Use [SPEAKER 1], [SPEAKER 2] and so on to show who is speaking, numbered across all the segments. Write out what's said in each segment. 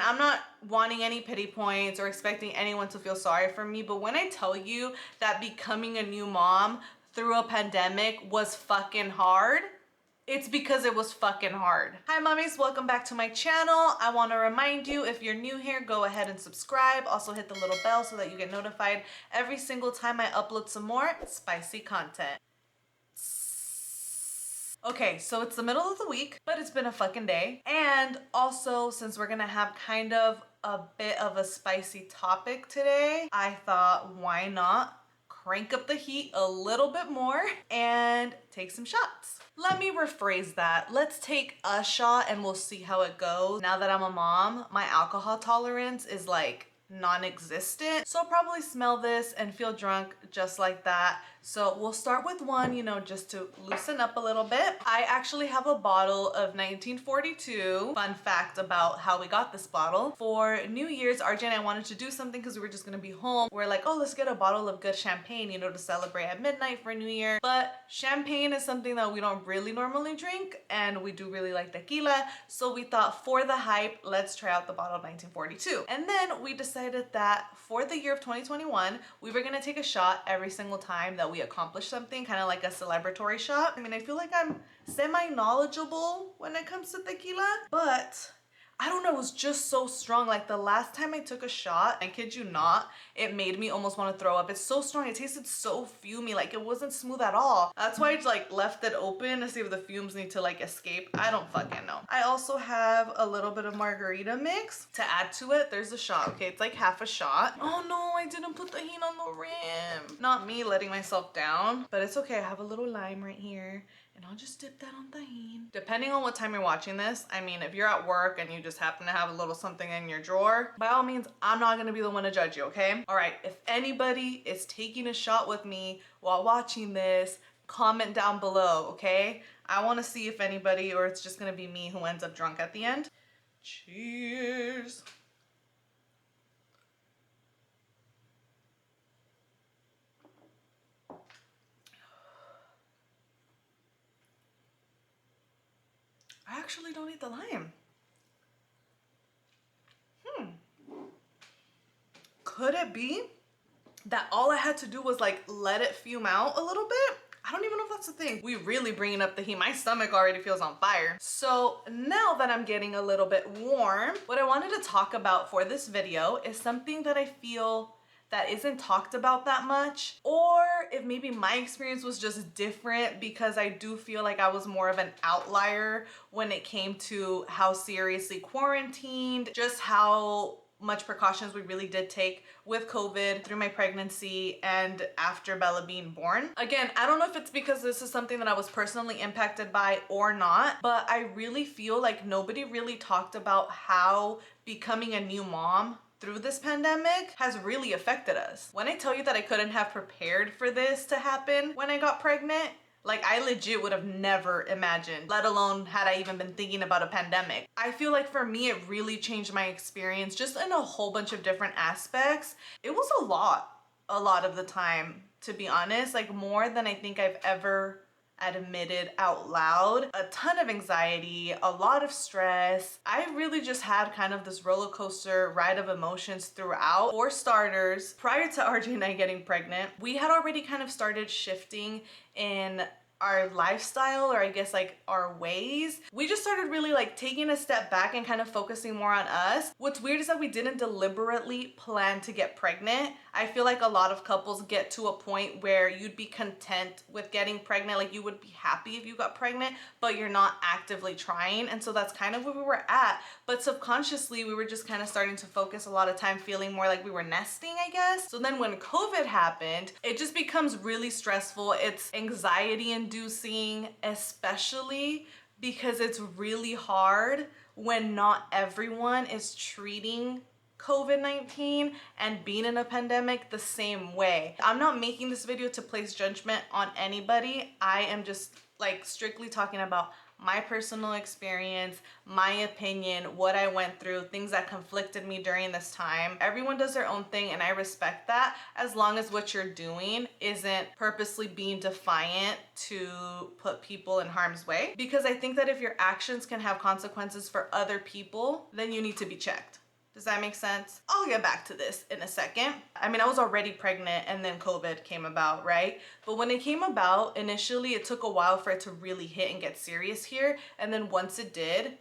[SPEAKER 1] I'm not wanting any pity points or expecting anyone to feel sorry for me, but when I tell you that becoming a new mom through a pandemic was fucking hard, it's because it was fucking hard. Hi mommies, welcome back to my channel. I want to remind you, if you're new here, go ahead and subscribe. Also hit the little bell so that you get notified every single time I upload some more spicy content. Okay, so it's the middle of the week, but it's been a fucking day. And also, since we're gonna have kind of a bit of a spicy topic today, I thought, why not crank up the heat a little bit more and take some shots. Let me rephrase that. Let's take a shot and we'll see how it goes. Now that I'm a mom, my alcohol tolerance is like non-existent, so I'll probably smell this and feel drunk just like that. So we'll start with one, you know, just to loosen up a little bit. I actually have a bottle of 1942. Fun fact about how we got this bottle. For New Year's, RJ and I wanted to do something because we were just gonna be home. We're like, oh, let's get a bottle of good champagne, you know, to celebrate at midnight for New Year. But champagne is something that we don't really normally drink, and we do really like tequila. So we thought, for the hype, let's try out the bottle of 1942. And then we decided that for the year of 2021, we were gonna take a shot every single time that we accomplished something, kind of like a celebratory shot. I mean, I feel like I'm semi-knowledgeable when it comes to tequila, but I don't know, it was just so strong. Like the last time I took a shot, I kid you not, it made me almost want to throw up. It's so strong. It tasted so fumey. Like it wasn't smooth at all. That's why I just like left it open to see if the fumes need to like escape. I don't fucking know. I also have a little bit of margarita mix to add to it. There's a shot. Okay, it's like half a shot. Oh no, I didn't put tahini on the rim. Not me letting myself down, but it's okay. I have a little lime right here, and I'll just dip that on tahini. Depending on what time you're watching this, I mean, if you're at work and you just happen to have a little something in your drawer, by all means, I'm not gonna be the one to judge you, okay? All right, if anybody is taking a shot with me while watching this, comment down below, okay? I wanna see if anybody, or it's just gonna be me who ends up drunk at the end. Cheers. I actually don't eat the lime. Could it be that all I had to do was like let it fume out a little bit? I don't even know if that's the thing. We really bringing up the heat. My stomach already feels on fire. So now that I'm getting a little bit warm, what I wanted to talk about for this video is something that I feel that isn't talked about that much, or if maybe my experience was just different, because I do feel like I was more of an outlier when it came to how seriously quarantined, just how much precautions we really did take with COVID through my pregnancy and after Bella being born. Again, I don't know if it's because this is something that I was personally impacted by or not, but I really feel like nobody really talked about how becoming a new mom through this pandemic has really affected us. When I tell you that I couldn't have prepared for this to happen when I got pregnant, like I legit would have never imagined, let alone had I even been thinking about a pandemic. I feel like for me, it really changed my experience just in a whole bunch of different aspects. It was a lot of the time, to be honest, like more than I think I've ever admitted out loud. A ton of anxiety, a lot of stress. I really just had kind of this roller coaster ride of emotions throughout. For starters, prior to RJ and I getting pregnant, we had already kind of started shifting in our lifestyle, or I guess like our ways. We just started really like taking a step back and kind of focusing more on us. What's weird is that we didn't deliberately plan to get pregnant. I feel like a lot of couples get to a point where you'd be content with getting pregnant, like you would be happy if you got pregnant, but you're not actively trying. And so that's kind of where we were at. But subconsciously, we were just kind of starting to focus a lot of time feeling more like we were nesting, I guess. So then when COVID happened, it just becomes really stressful. It's anxiety inducing, especially because it's really hard when not everyone is treating COVID-19 and being in a pandemic the same way. I'm not making this video to place judgment on anybody. I am just like strictly talking about my personal experience, my opinion, what I went through, things that conflicted me during this time. Everyone does their own thing, and I respect that, as long as what you're doing isn't purposely being defiant to put people in harm's way. Because I think that if your actions can have consequences for other people, then you need to be checked. Does that make sense? I'll get back to this in a second. I mean, I was already pregnant and then COVID came about, right? But when it came about, initially it took a while for it to really hit and get serious here. And then once it did,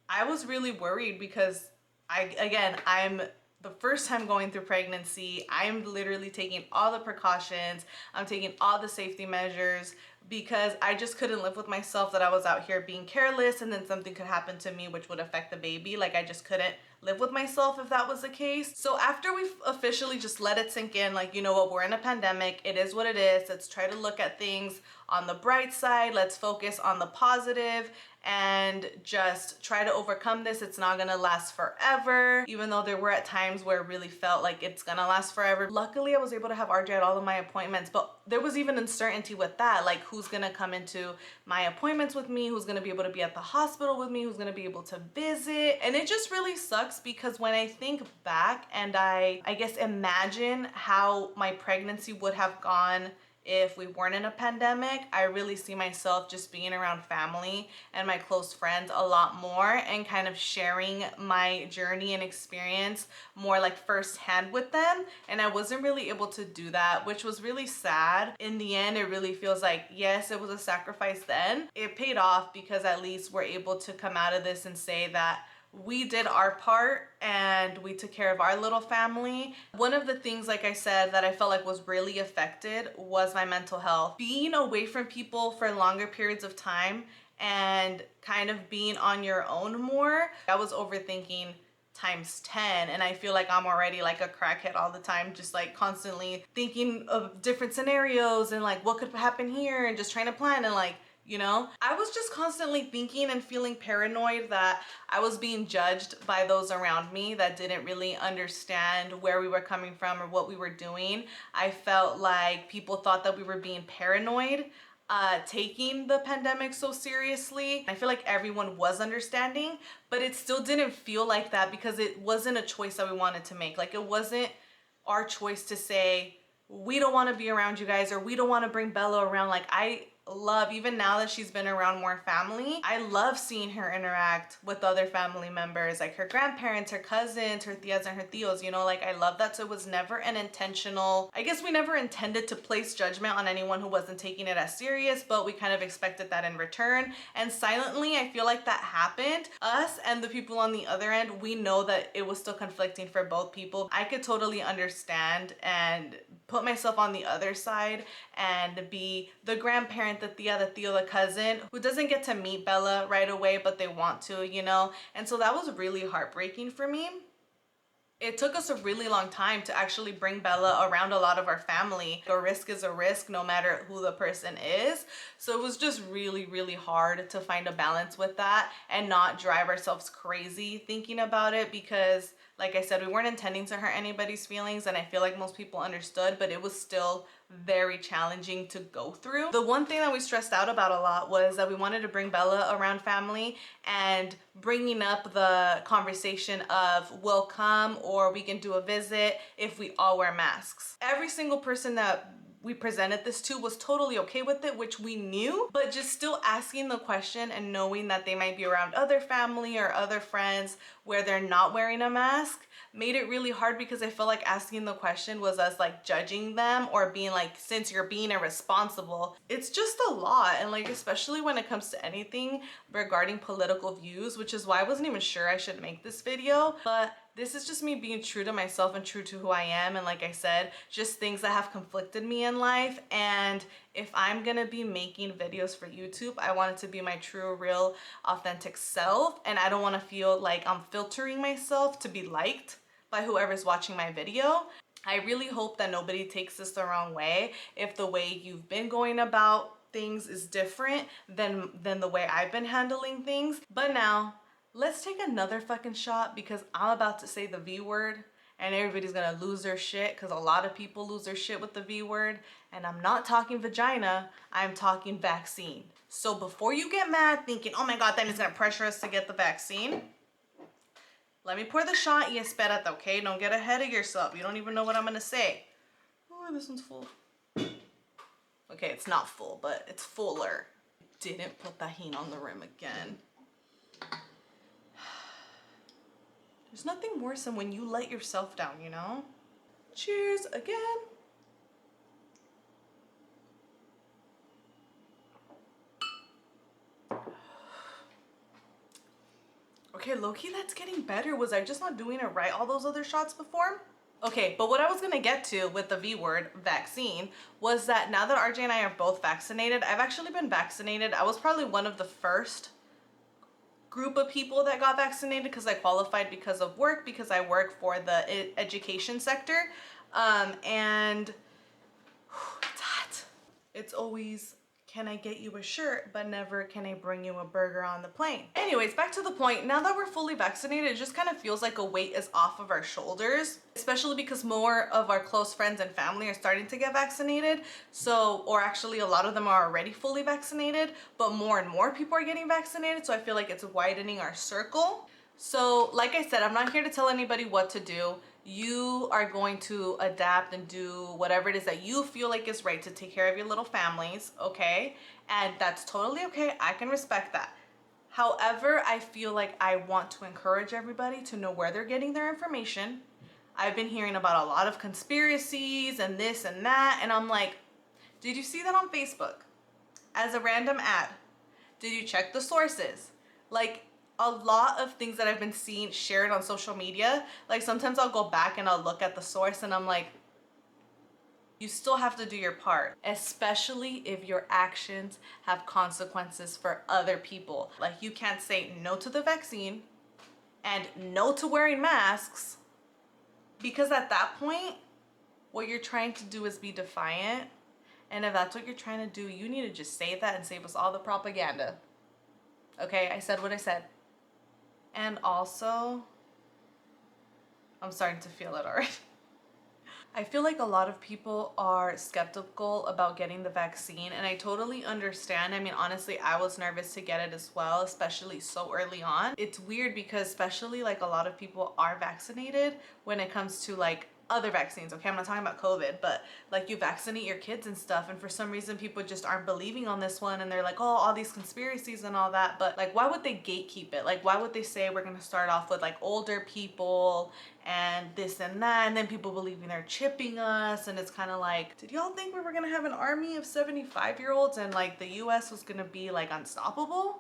[SPEAKER 1] I was really worried because I'm the first time going through pregnancy. I'm literally taking all the precautions. I'm taking all the safety measures because I just couldn't live with myself that I was out here being careless and then something could happen to me which would affect the baby. Like, I just couldn't live with myself if that was the case. So after we officially just let it sink in, like, you know what, we're in a pandemic, it is what it is. Let's try to look at things on the bright side. Let's focus on the positive and just try to overcome this. It's not gonna last forever, even though there were at times where it really felt like it's gonna last forever. Luckily, I was able to have RJ at all of my appointments, but there was even uncertainty with that, like who's gonna come into my appointments with me, who's gonna be able to be at the hospital with me, who's gonna be able to visit. And it just really sucks because when I think back and I guess imagine how my pregnancy would have gone if we weren't in a pandemic, I really see myself just being around family and my close friends a lot more and kind of sharing my journey and experience more like firsthand with them. And I wasn't really able to do that, which was really sad. In the end, it really feels like, yes, it was a sacrifice then. It paid off because at least we're able to come out of this and say that we did our part and we took care of our little family. One of the things, like I said, that I felt like was really affected was my mental health. Being away from people for longer periods of time and kind of being on your own more, I was overthinking times 10, and I feel like I'm already like a crackhead all the time, just like constantly thinking of different scenarios and like what could happen here and just trying to plan and like, you know, I was just constantly thinking and feeling paranoid that I was being judged by those around me that didn't really understand where we were coming from or what we were doing. I felt like people thought that we were being paranoid, taking the pandemic so seriously. I feel like everyone was understanding, but it still didn't feel like that because it wasn't a choice that we wanted to make. Like, it wasn't our choice to say, we don't want to be around you guys, or we don't want to bring Bella around. Like, I love, even now that she's been around more family, I love seeing her interact with other family members, like her grandparents, her cousins, her tias and her tios, you know, like I love that. So it was never an intentional, I guess we never intended to place judgment on anyone who wasn't taking it as serious, but we kind of expected that in return. And silently, I feel like that happened. Us and the people on the other end, we know that it was still conflicting for both people. I could totally understand and put myself on the other side and be the grandparent, the tia, the tío, the cousin who doesn't get to meet Bella right away, but they want to, you know? And so that was really heartbreaking for me. It took us a really long time to actually bring Bella around a lot of our family. A risk is a risk no matter who the person is. So it was just really, really hard to find a balance with that and not drive ourselves crazy thinking about it because, like I said, we weren't intending to hurt anybody's feelings, and I feel like most people understood, but it was still very challenging to go through. The one thing that we stressed out about a lot was that we wanted to bring Bella around family, and bringing up the conversation of we'll come or we can do a visit if we all wear masks. Every single person that we presented this to was totally okay with it, which we knew, but just still asking the question and knowing that they might be around other family or other friends where they're not wearing a mask made it really hard because I felt like asking the question was us like judging them or being like, since you're being irresponsible. It's just a lot, and like especially when it comes to anything regarding political views, which is why I wasn't even sure I should make this video, but this is just me being true to myself and true to who I am. And like I said, just things that have conflicted me in life. And if I'm gonna be making videos for YouTube, I want it to be my true, real, authentic self. And I don't wanna feel like I'm filtering myself to be liked by whoever's watching my video. I really hope that nobody takes this the wrong way. If the way you've been going about things is different than the way I've been handling things. But now, let's take another fucking shot because I'm about to say the V word and everybody's gonna lose their shit because a lot of people lose their shit with the V word. And I'm not talking vagina, I'm talking vaccine. So before you get mad thinking, oh my God, that is gonna pressure us to get the vaccine, let me pour the shot y espérate, okay? Don't get ahead of yourself. You don't even know what I'm gonna say. Oh, this one's full. Okay, it's not full, but it's fuller. Didn't put tahini on the rim again. There's nothing worse than when you let yourself down, you know? Cheers again. Okay, low-key, that's getting better. Was I just not doing it right all those other shots before? Okay, but what I was gonna get to with the V word, vaccine, was that now that RJ and I are both vaccinated, I've actually been vaccinated. I was probably one of the first group of people that got vaccinated because I qualified because of work, because I work for the education sector. And it's hot. It's always, can I get you a shirt, but never can I bring you a burger on the plane. Anyways, back to the point. Now that we're fully vaccinated, it just kind of feels like a weight is off of our shoulders, especially because more of our close friends and family are starting to get vaccinated. So, or actually a lot of them are already fully vaccinated, but more and more people are getting vaccinated. So I feel like it's widening our circle. So like I said, I'm not here to tell anybody what to do. You are going to adapt and do whatever it is that you feel like is right to take care of your little families, okay? And that's totally okay. I can respect that. However, I feel like I want to encourage everybody to know where they're getting their information. I've been hearing about a lot of conspiracies and this and that, and I'm like, did you see that on Facebook as a random ad? Did you check the sources? Like, a lot of things that I've been seeing shared on social media, like sometimes I'll go back and I'll look at the source and I'm like, you still have to do your part, especially if your actions have consequences for other people. Like, you can't say no to the vaccine and no to wearing masks, because at that point, what you're trying to do is be defiant. And if that's what you're trying to do, you need to just say that and save us all the propaganda. Okay, I said what I said. And also, I'm starting to feel it already. I feel like a lot of people are skeptical about getting the vaccine, and I totally understand. I mean, honestly, I was nervous to get it as well, especially so early on. It's weird because especially like a lot of people are vaccinated when it comes to like other vaccines, okay? I'm not talking about COVID, but like you vaccinate your kids and stuff, and for some reason people just aren't believing on this one, and they're like, oh, all these conspiracies and all that. But like, why would they gatekeep it? Like, why would they say we're gonna start off with like older people and this and that, and then people believing they're chipping us? And it's kind of like, did y'all think we were gonna have an army of 75-year-olds and like the US was gonna be like unstoppable?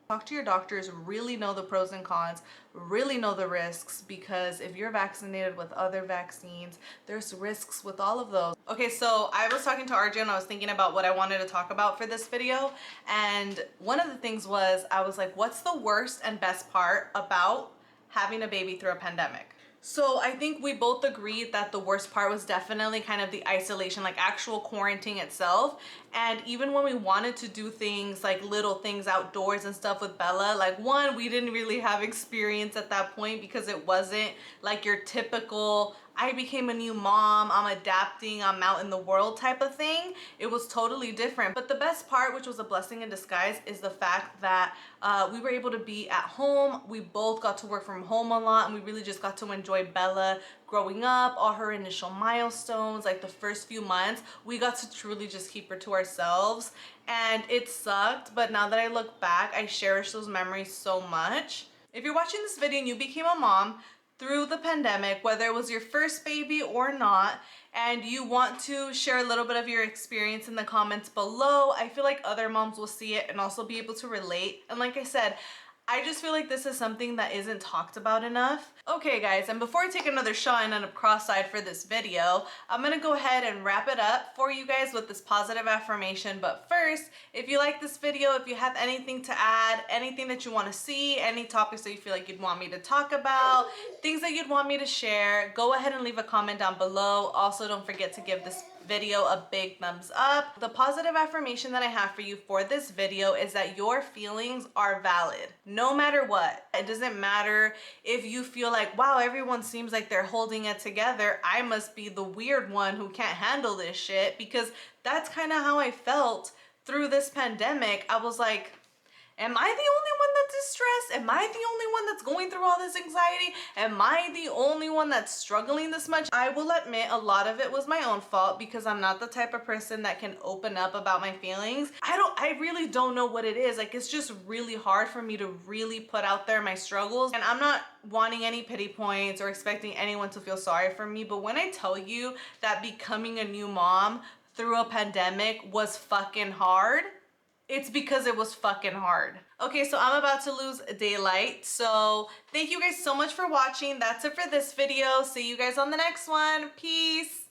[SPEAKER 1] Talk to your doctors, really know the pros and cons, really know the risks, because if you're vaccinated with other vaccines, there's risks with all of those. Okay, so I was talking to RJ and I was thinking about what I wanted to talk about for this video. And one of the things was, I was like, what's the worst and best part about having a baby through a pandemic? So I think we both agreed that the worst part was definitely kind of the isolation, like actual quarantine itself. And even when we wanted to do things like little things outdoors and stuff with Bella, like one, we didn't really have experience at that point because it wasn't like your typical, I became a new mom, I'm adapting, I'm out in the world type of thing. It was totally different. But the best part, which was a blessing in disguise, is the fact that we were able to be at home. We both got to work from home a lot, and we really just got to enjoy Bella growing up, all her initial milestones, like the first few months. We got to truly just keep her to ourselves, and it sucked. But now that I look back, I cherish those memories so much. If you're watching this video and you became a mom through the pandemic, whether it was your first baby or not, and you want to share a little bit of your experience in the comments below, I feel like other moms will see it and also be able to relate. And like I said, I just feel like this is something that isn't talked about enough. Okay guys, and before I take another shot and end up cross-eyed for this video, I'm gonna go ahead and wrap it up for you guys with this positive affirmation. But first, if you like this video, if you have anything to add, anything that you wanna see, any topics that you feel like you'd want me to talk about, things that you'd want me to share, go ahead and leave a comment down below. Also, don't forget to give this video a big thumbs up. The positive affirmation that I have for you for this video is that your feelings are valid, no matter what. It doesn't matter if you feel like, wow, everyone seems like they're holding it together, I must be the weird one who can't handle this shit, because that's kind of how I felt through this pandemic. I was like, Am I the only one that's distressed? Am I the only one that's going through all this anxiety? Am I the only one that's struggling this much? I will admit a lot of it was my own fault because I'm not the type of person that can open up about my feelings. I really don't know what it is. Like, it's just really hard for me to really put out there my struggles. And I'm not wanting any pity points or expecting anyone to feel sorry for me. But when I tell you that becoming a new mom through a pandemic was fucking hard, it's because it was fucking hard. Okay, so I'm about to lose daylight. So thank you guys so much for watching. That's it for this video. See you guys on the next one. Peace.